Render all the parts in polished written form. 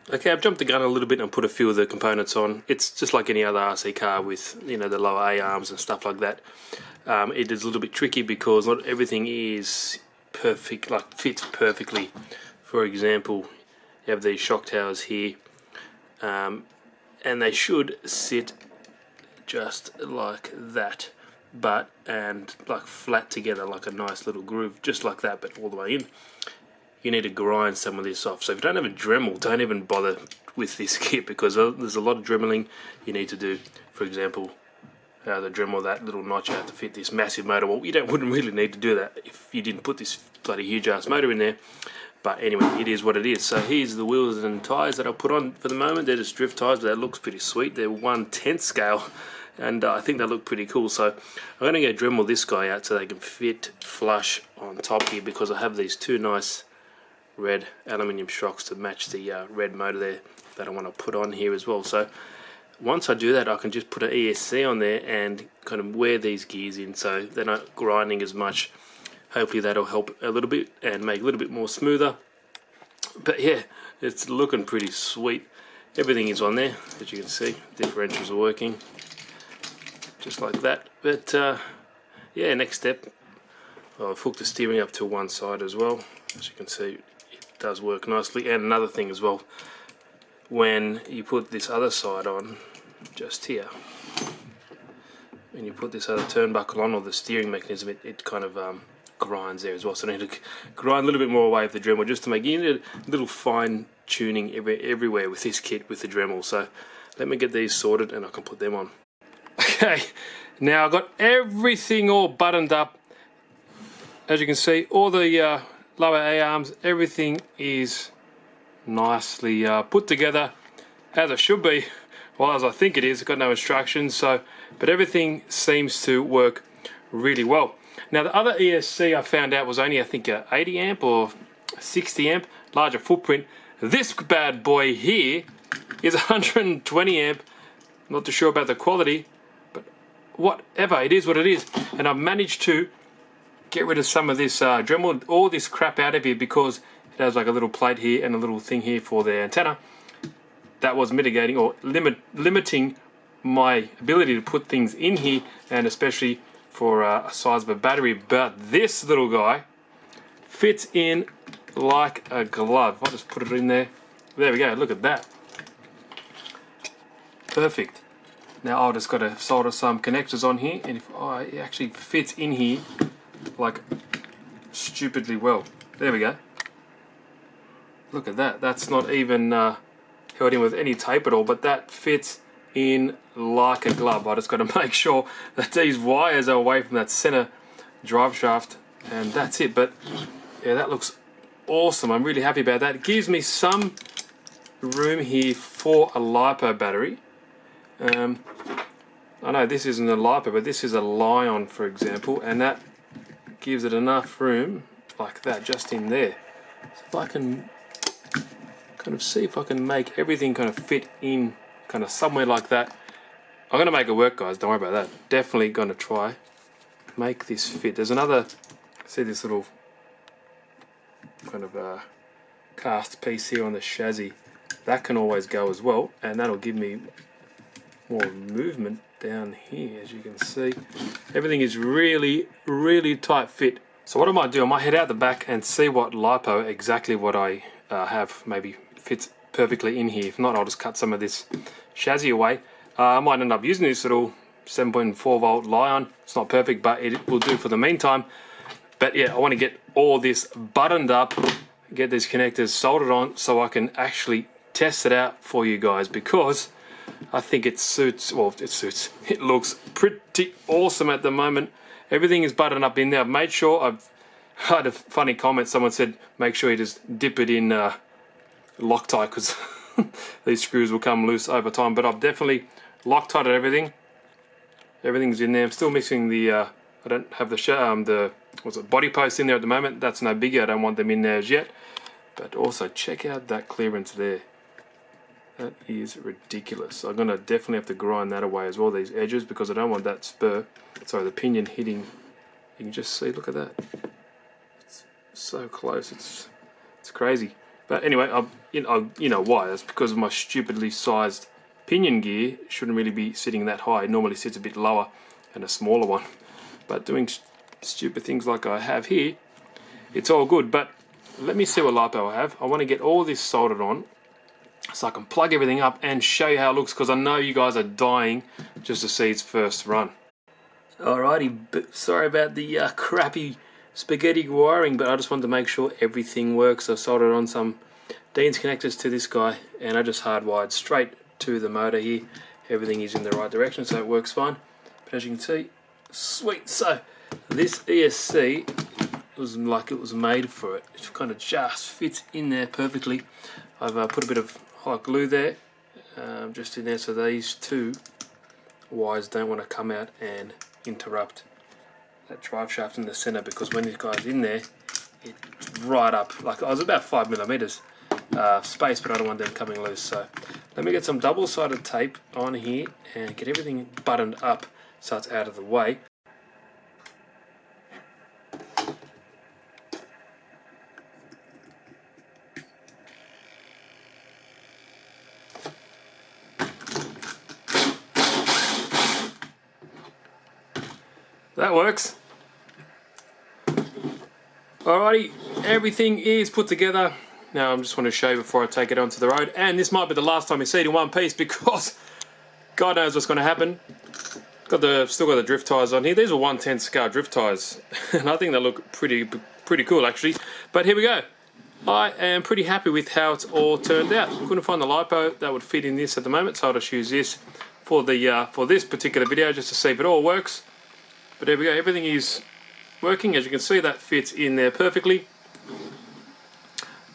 Okay, I've jumped the gun a little bit and put a few of the components on. It's just like any other RC car with, you know, the lower A-arms and stuff like that. It is a little bit tricky because not everything is perfect, like fits perfectly. For example, you have these shock towers here, and they should sit just like that, and like flat together like a nice little groove, just like that, but all the way in. You need to grind some of this off. So if you don't have a Dremel, don't even bother with this kit, because there's a lot of dremeling you need to do. For example, the Dremel that little notch out to fit this massive motor. Well, wouldn't really need to do that if you didn't put this bloody huge ass motor in there. But anyway, it is what it is. So here's the wheels and tyres that I'll put on for the moment. They're just drift tyres, but that looks pretty sweet. They're 1/10 scale, and I think they look pretty cool. So I'm going to go Dremel this guy out so they can fit flush on top here, because I have these two nice red aluminium shocks to match the red motor there that I want to put on here as well. So once I do that, I can just put an ESC on there and kind of wear these gears in so they're not grinding as much. Hopefully that'll help a little bit and make it a little bit more smoother. But yeah, it's looking pretty sweet. Everything is on there, as you can see. Differentials are working just like that. But yeah, next step, I've hooked the steering up to one side as well. As you can see, it does work nicely. And another thing as well, when you put this other side on, just here, when you put this other turnbuckle on, or the steering mechanism, it kind of grinds there as well. So I need to grind a little bit more away with the Dremel, just to make, you need a little fine tuning everywhere with this kit with the Dremel. So let me get these sorted and I can put them on. Okay, now I've got everything all buttoned up. As you can see, all the lower A-arms, everything is nicely put together as it should be, well, as I think it is. I've got no instructions, so, but everything seems to work really well. Now the other ESC I found out was only, I think, a 80 amp or 60 amp, larger footprint. This bad boy here is 120 amp. Not too sure about the quality, but whatever, it is what it is. And I've managed to get rid of some of this Dremel, all this crap out of here, because it has like a little plate here and a little thing here for the antenna. That was mitigating or limiting my ability to put things in here, and especially for a size of a battery. But this little guy fits in like a glove. I'll just put it in there. There we go, look at that. Perfect. Now I've just got to solder some connectors on here, and it actually fits in here like stupidly well. There we go. Look at that. That's not even held in with any tape at all, but that fits in like a glove. I just got to make sure that these wires are away from that center drive shaft, and that's it. But yeah, that looks awesome. I'm really happy about that. It gives me some room here for a LiPo battery. I know this isn't a LiPo, but this is a Lion, for example, and that gives it enough room like that just in there. So if I can kind of see if I can make everything kind of fit in kind of somewhere like that. I'm going to make it work, guys, don't worry about that. Definitely going to try make this fit. There's another, see this little kind of cast piece here on the chassis. That can always go as well, and that'll give me more movement down here. As you can see, everything is really, really tight fit. So what I might do, I might head out the back and see what LiPo, exactly what I have, maybe fits perfectly in here. If not, I'll just cut some of this chassis away. I might end up using this little 7.4 volt Lion. It's not perfect, but it will do for the meantime. But yeah, I want to get all this buttoned up, get these connectors soldered on, so I can actually test it out for you guys, because I think it suits, well, it suits. It looks pretty awesome at the moment. Everything is buttoned up in there. I've made sure, I've had a funny comment. Someone said, make sure you just dip it in Loctite, because these screws will come loose over time. But I've definitely Loctited everything. Everything's in there. I'm still missing the, I don't have the body posts in there at the moment. That's no biggie. I don't want them in there as yet. But also, check out that clearance there. That is ridiculous. I'm going to definitely have to grind that away as well, these edges, because I don't want that the pinion hitting. You can just see, look at that. It's so close, it's crazy. But anyway, you know why? That's because of my stupidly sized pinion gear. It shouldn't really be sitting that high. It normally sits a bit lower and a smaller one. But doing stupid things like I have here, it's all good. But let me see what LiPo I have. I want to get all this soldered on so I can plug everything up and show you how it looks, because I know you guys are dying just to see its first run. Alrighty, sorry about the crappy spaghetti wiring, but I just wanted to make sure everything works. I soldered on some Dean's connectors to this guy, and I just hardwired straight to the motor here. Everything is in the right direction, so it works fine. But as you can see, sweet. So this ESC was like it was made for it. It kind of just fits in there perfectly. I've put a bit of hot glue there, just in there, so these two wires don't want to come out and interrupt that drive shaft in the center, because when this guy's in there, it's right up. Like, I was about 5mm space, but I don't want them coming loose. So let me get some double-sided tape on here and get everything buttoned up so it's out of the way. That works. Alrighty, everything is put together. Now I just want to show you before I take it onto the road, and this might be the last time you see it in one piece, because God knows what's going to happen. Still got the drift tyres on here. These are 110 Scar drift tyres, and I think they look pretty cool actually. But here we go. I am pretty happy with how it's all turned out. Couldn't find the LiPo that would fit in this at the moment, so I'll just use this for this particular video just to see if it all works. But there we go, everything is working. As you can see, that fits in there perfectly.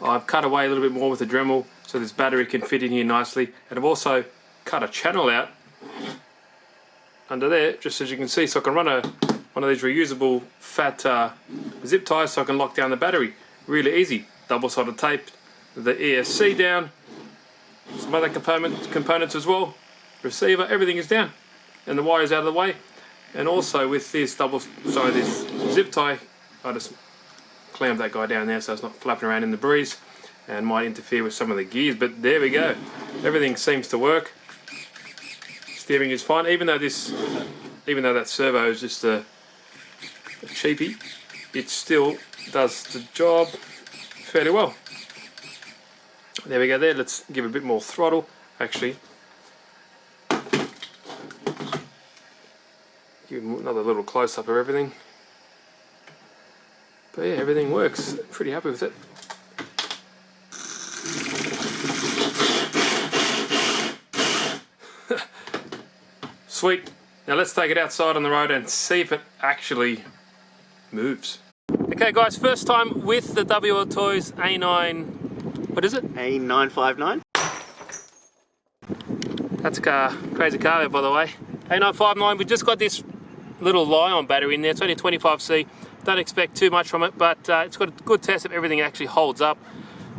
I've cut away a little bit more with the Dremel so this battery can fit in here nicely. And I've also cut a channel out under there, just as you can see, so I can run one of these reusable fat zip ties so I can lock down the battery. Really easy. Double-sided tape, the ESC down, some other components as well. Receiver, everything is down. And the wire is out of the way. And also with this this zip tie, I just clamp that guy down there so it's not flapping around in the breeze and might interfere with some of the gears. But there we go. Everything seems to work. Steering is fine, even though that servo is just a cheapie, it still does the job fairly well. There we go there. Let's give a bit more throttle. Actually, give another little close-up of everything. But yeah, everything works. Pretty happy with it. Sweet. Now let's take it outside on the road and see if it actually moves. Okay guys, first time with the WLTOYS A9, what is it? A959. That's a car, crazy car there by the way. A959, we just got this little Li-on battery in there. It's only 25C. Don't expect too much from it, but it's got a good test if everything actually holds up,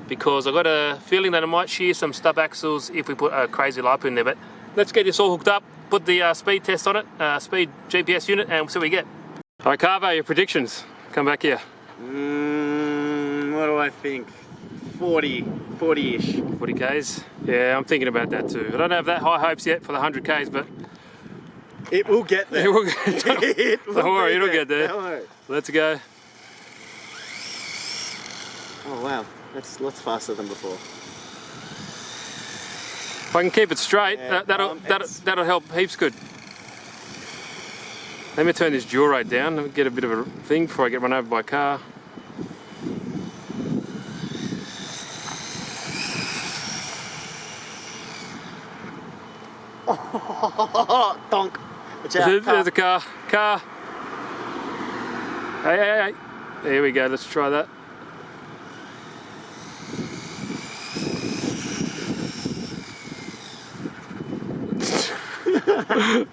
because I've got a feeling that it might shear some stub axles if we put a crazy LiPo in there. But let's get this all hooked up, put the speed test on it, speed GPS unit, and we'll see what we get. Alright Carvo, your predictions. Come back here. What do I think? 40-ish. 40 Ks? Yeah, I'm thinking about that too. I don't have that high hopes yet for the 100 Ks, but it will get there. It will get there. Don't worry, it'll get there. Don't worry. Let's go. Oh wow, that's lots faster than before. If I can keep it straight, Yeah, that'll help heaps good. Let me turn this dual rate down and get a bit of a thing before I get run over by a car. Donk. Watch out, There's a car. Car. Hey, hey, hey. There we go. Let's try that.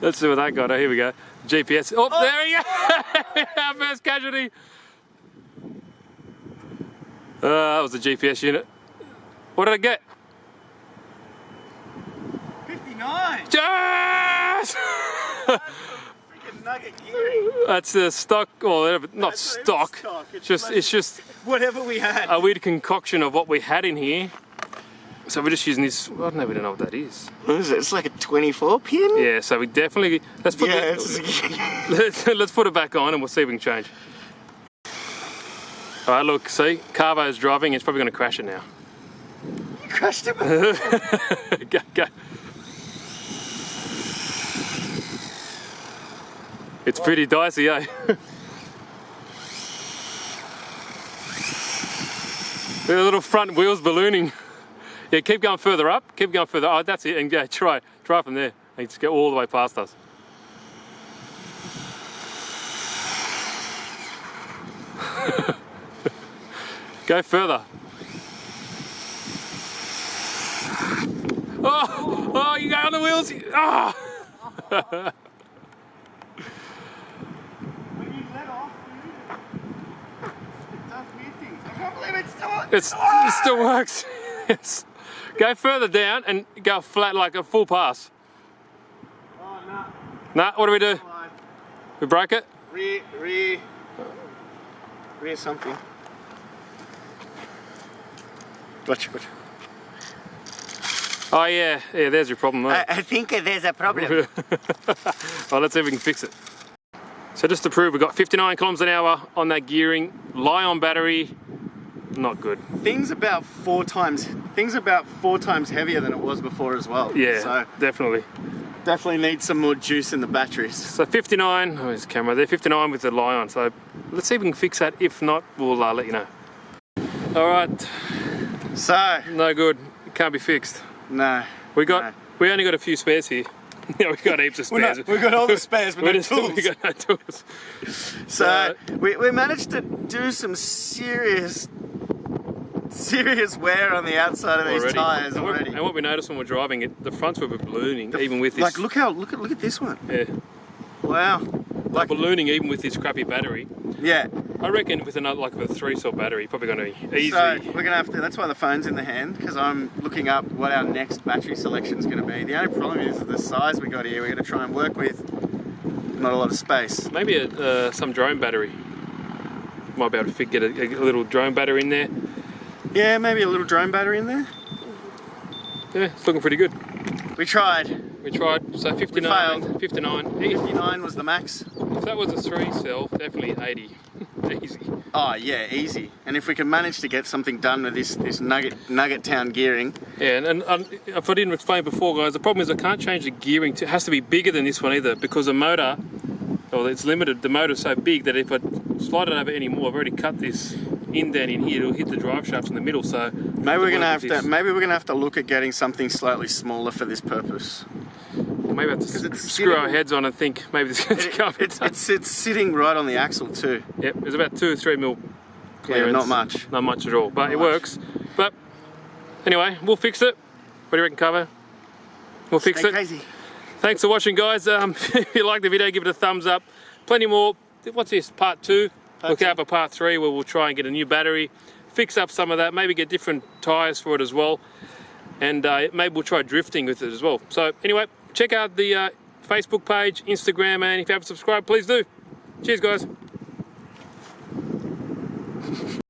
Let's see what that got. Oh, here we go. GPS. Oh, there we go. Our first casualty. That was the GPS unit. What did I get? 59. Yes! Freaking nugget gearing. That's the stock, or not That's not even stock. stock, It's just whatever we had. a weird concoction of what we had in here. So we're just using this. I don't even know what that is. What is it? It's like a 24 pin? Yeah. So we definitely let's put let's put it back on and we'll see if we can change. All right. Look. See, Carvo's driving. It's probably going to crash it now. You crushed it. Go. It's pretty dicey, eh? The little front wheels ballooning. Yeah, keep going further up. Keep going further. Oh, that's it. And yeah, try from there. And just get all the way past us. Go further. Oh, you go on the wheels. Ah. It still works. Yes. Go further down and go flat like a full pass. Oh, no. Nah, what do we do? We broke it? Rear something. Watch. Oh yeah, there's your problem, mate. I think there's a problem. Well, let's see if we can fix it. So just to prove, we've got 59 kilometers an hour on that gearing, Li-on battery, not good. Things about four times heavier than it was before as well. Yeah, so definitely. definitely need some more juice in the batteries. So 59, oh, there's the camera there, 59 with the Li-on. So let's see if we can fix that. If not, we'll let you know. All right. So No good. It can't be fixed. no. We only got a few spares here. Yeah, we got heaps of spares. We've got all the spares, but no tools. We got no tools. So we managed to do some serious wear on the outside of these tyres already. And what we noticed when we're driving, the fronts were ballooning, even with this. Like look at this one. Yeah. Wow. Like ballooning even with this crappy battery. Yeah. I reckon with another with a 3-cell battery, probably going to be easy. So we're gonna have to. That's why the phone's in the hand, because I'm looking up what our next battery selection is going to be. The only problem is the size we got here. We're going to try and work with not a lot of space. Maybe some drone battery. Might be able to get a little drone battery in there. Yeah, maybe a little drone battery in there. Yeah, it's looking pretty good. We tried. So 59. We failed. 59. 59 was the max. If that was a 3-cell, definitely 80. Easy. Oh yeah, easy. And if we can manage to get something done with this nugget town gearing. Yeah, and if I didn't explain before, guys, the problem is I can't change the gearing. It has to be bigger than this one either, because the motor, well, it's limited. The motor's so big that if I slide it over any more, I've already cut this indent in here. It'll hit the drive shafts in the middle. So maybe we're gonna have to look at getting something slightly smaller for this purpose. Maybe I have to screw our heads on and think maybe this is going to come. It's sitting right on the axle too. Yep, there's about 2 or 3 mil clearance. Yeah, not much. Not much at all, but it works. But anyway, we'll fix it. What do you reckon, Carvo? We'll fix it. Crazy. Thanks for watching, guys. If you like the video, give it a thumbs up. Plenty more. What's this? Part 2. Look out for part 3, where we'll try and get a new battery, fix up some of that, maybe get different tyres for it as well, and maybe we'll try drifting with it as well. So anyway, check out the Facebook page, Instagram, and if you haven't subscribed, please do. Cheers, guys.